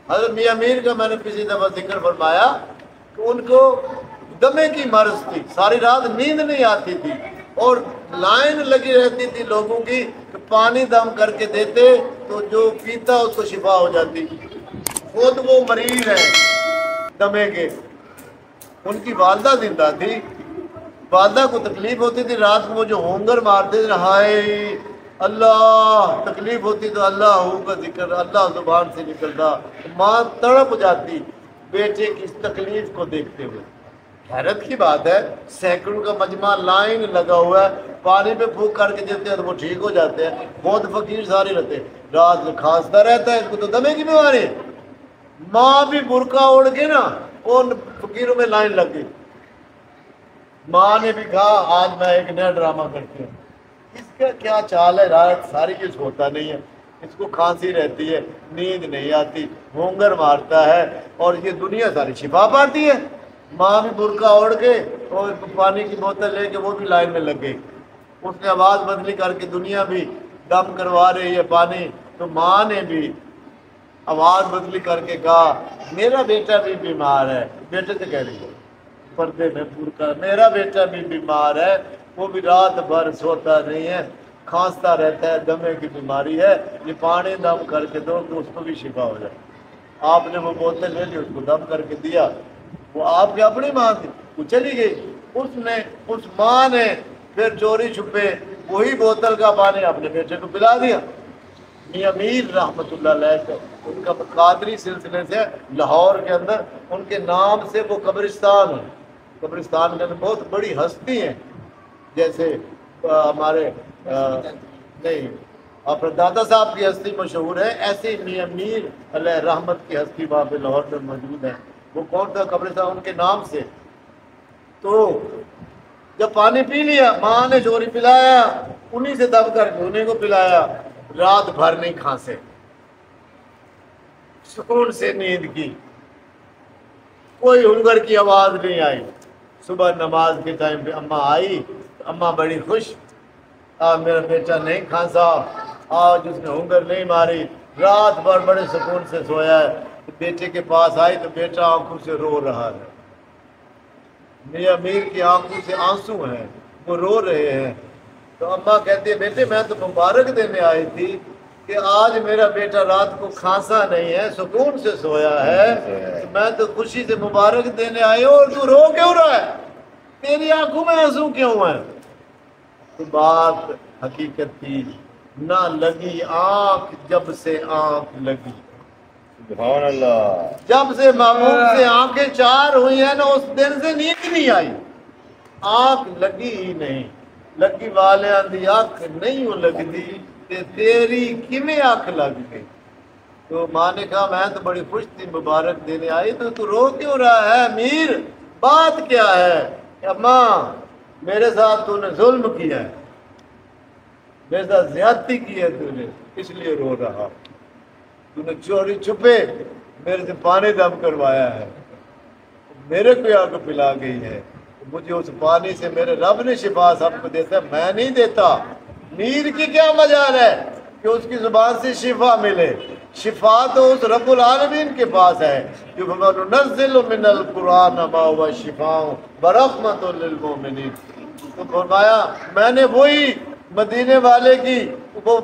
حضرت میاں میر کا میں نے پچھلی دفعہ ذکر فرمایا کہ ان کو دمے کی مرض تھی، ساری رات نیند نہیں آتی تھی اور لائن لگی رہتی تھی لوگوں کی کہ پانی دم کر کے دیتے تو جو پیتا اس کو شفا ہو جاتی۔ خود وہ مریض ہیں دمے کے، ان کی والدہ زندہ تھی، والدہ کو تکلیف ہوتی تھی رات کو وہ جو ہونگر مارتے تھے، ہائے اللہ، تکلیف ہوتی تو اللہ ہو کا ذکر اللہ زبان سے نکلتا، ماں تڑپ جاتی بیٹے کی اس تکلیف کو دیکھتے ہوئے۔ حیرت کی بات ہے، سینکڑوں کا مجمع لائن لگا ہوا ہے، پانی پہ پھونک کر کے دیتے ہیں تو وہ ٹھیک ہو جاتے ہیں، بہت فقیر سارے رہتے ہیں، رات میں کھانستا رہتا ہے، اس کو تو دمے کی بیماری ہے۔ ماں بھی برقع اوڑھ کے نا ان فقیروں میں لائن لگ گئی۔ ماں نے بھی کہا آج میں ایک نیا ڈرامہ کرتی ہوں، اس کا کیا چال ہے، رات ساری یہ سوتا نہیں ہے، اس کو کھانسی رہتی ہے، نیند نہیں آتی، ہونگر مارتا ہے اور یہ دنیا ساری شفا پاتی ہے۔ ماں بھی برقع اوڑھ کے اور پانی کی بوتل لے کے وہ بھی لائن میں لگ گئی، اس نے آواز بدلی کر کے دنیا بھی دم کروا رہی ہے پانی، تو ماں نے بھی آواز بدلی کر کے کہا میرا بیٹا بھی بیمار ہے، بیٹے سے کہہ رہی ہے پردے میں برقع، میرا بیٹا بھی بیمار ہے، وہ بھی رات بھر سوتا نہیں ہے، کھانستا رہتا ہے، دمے کی بیماری ہے، یہ پانی دم کر کے دو تو اس کو بھی شفا ہو جائے۔ آپ نے وہ بوتل لے لی، اس کو دم کر کے دیا، وہ آپ کی اپنی ماں تھی، وہ چلی گئی، اس ماں نے پھر چوری چھپے وہی بوتل کا پانی اپنے بیٹے کو پلا دیا۔ میاں میر رحمۃ اللہ علیہ کا ان کا قادری سلسلے سے لاہور کے اندر ان کے نام سے وہ قبرستان ہے، قبرستان کے اندر بہت بڑی ہستی ہیں، جیسے ہمارے نہیں اپنے دادا صاحب کی ہستی مشہور ہے، ایسے میاں میر علیہ رحمت کی ہستی وہاں پہ لاہور میں موجود ہے۔ وہ کون تھا قبرستان ان کے نام سے؟ تو جب پانی پی لیا، ماں نے چوری پلایا، انہی سے دب کر کے انہیں کو پلایا، رات بھر نہیں کھانسے، سکون سے نیند کی، کوئی ہنگر کی آواز نہیں آئی۔ صبح نماز کے ٹائم پہ اماں آئی، اماں بڑی خوش، میرا بیٹا نہیں کھانسا، آج اس نے ہنگر نہیں ماری، رات بھر بڑے سکون سے سویا ہے۔ بیٹے کے پاس آئی تو بیٹا آنکھوں سے رو رہا ہے، میاں میر کی آنکھوں سے آنسو ہیں، وہ رو رہے ہیں۔ تو اماں کہتی ہے بیٹے میں تو مبارک دینے آئی تھی کہ آج میرا بیٹا رات کو کھانسا نہیں ہے، سکون سے سویا ہے، میں تو خوشی سے مبارک دینے آئی ہوں اور تو رو کیوں رہا ہے، تیری آنکھوں میں آنسو کیوں ہیں؟ تو بات حقیقت تھی، نہ لگی آنکھ جب سے آنکھ لگی، سبحان اللہ، جب سے محبوب سے آنکھیں چار ہوئی ہیں نا اس دن سے نیند نہیں آئی، آنکھ لگی ہی نہیں، لگی والے آندھی آنکھ نہیں ہو لگتی تے تیری کیویں آنکھ لگ گئی۔ تو ماں نے کہا میں تو بڑی خوش تھی، مبارک دینے آئی، تو رو کیوں رہا ہے میر، بات کیا ہے؟ اماں میرے ساتھ تو نے ظلم کیا ہے، میرے ساتھ زیادتی کی ہے تو نے، اس لیے رو رہا، تو نے چوری چھپے میرے سے پانی دم کروایا ہے، میرے کو آ کے پلا گئی ہے، مجھے اس پانی سے میرے رب نے شفا سب کو دیتا ہے، میں نہیں دیتا۔ میر کی کیا مجال ہے کہ اس کی زبان سے شفا ملے؟ شفا تو اس رب العالمین کے پاس ہے جو نزل من القرآن ما هو شفاء ورحمۃ للمؤمنین۔ تو فرمایا میں نے وہی مدینے والے کی وہ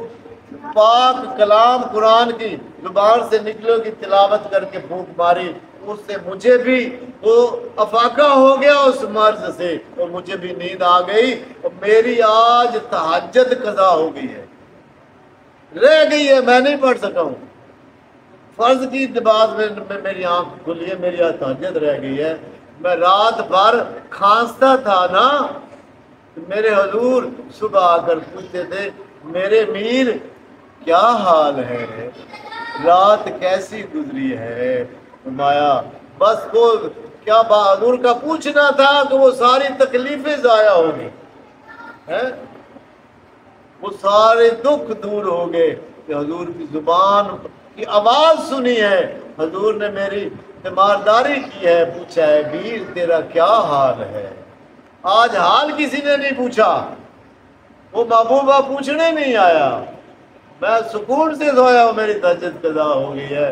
پاک کلام قرآن کی زبان سے نکلو کی تلاوت کر کے پھونک ماری، اس سے مجھے بھی وہ افاقہ ہو گیا اس مرض سے، اور مجھے بھی نیند آ گئی، اور میری آج تہجد قضا ہو گئی ہے، رہ گئی ہے، میں نہیں پڑھ سکا ہوں، فرض کی نماز میں میری آنکھ کھلی ہے، میری آج تہجد رہ گئی ہے، میں رات بھر کھانستا تھا نا، میرے حضور صبح آ کر پوچھتے تھے میرے میر کیا حال ہے، رات کیسی گزری ہے؟ فرمایا بس وہ کیا حضور کا پوچھنا تھا کہ وہ ساری تکلیفیں ضائع ہو گئی، وہ سارے دکھ دور ہو گئے کہ حضور کی زبان کی آواز سنی ہے، حضور نے میری تیمارداری کی ہے، پوچھا ہے میر تیرا کیا حال ہے؟ آج حال کسی نے نہیں پوچھا، وہ محبوبہ پوچھنے نہیں آیا، میں سکون سے سویا ہوں، میری تہجد قضا ہو گئی ہے،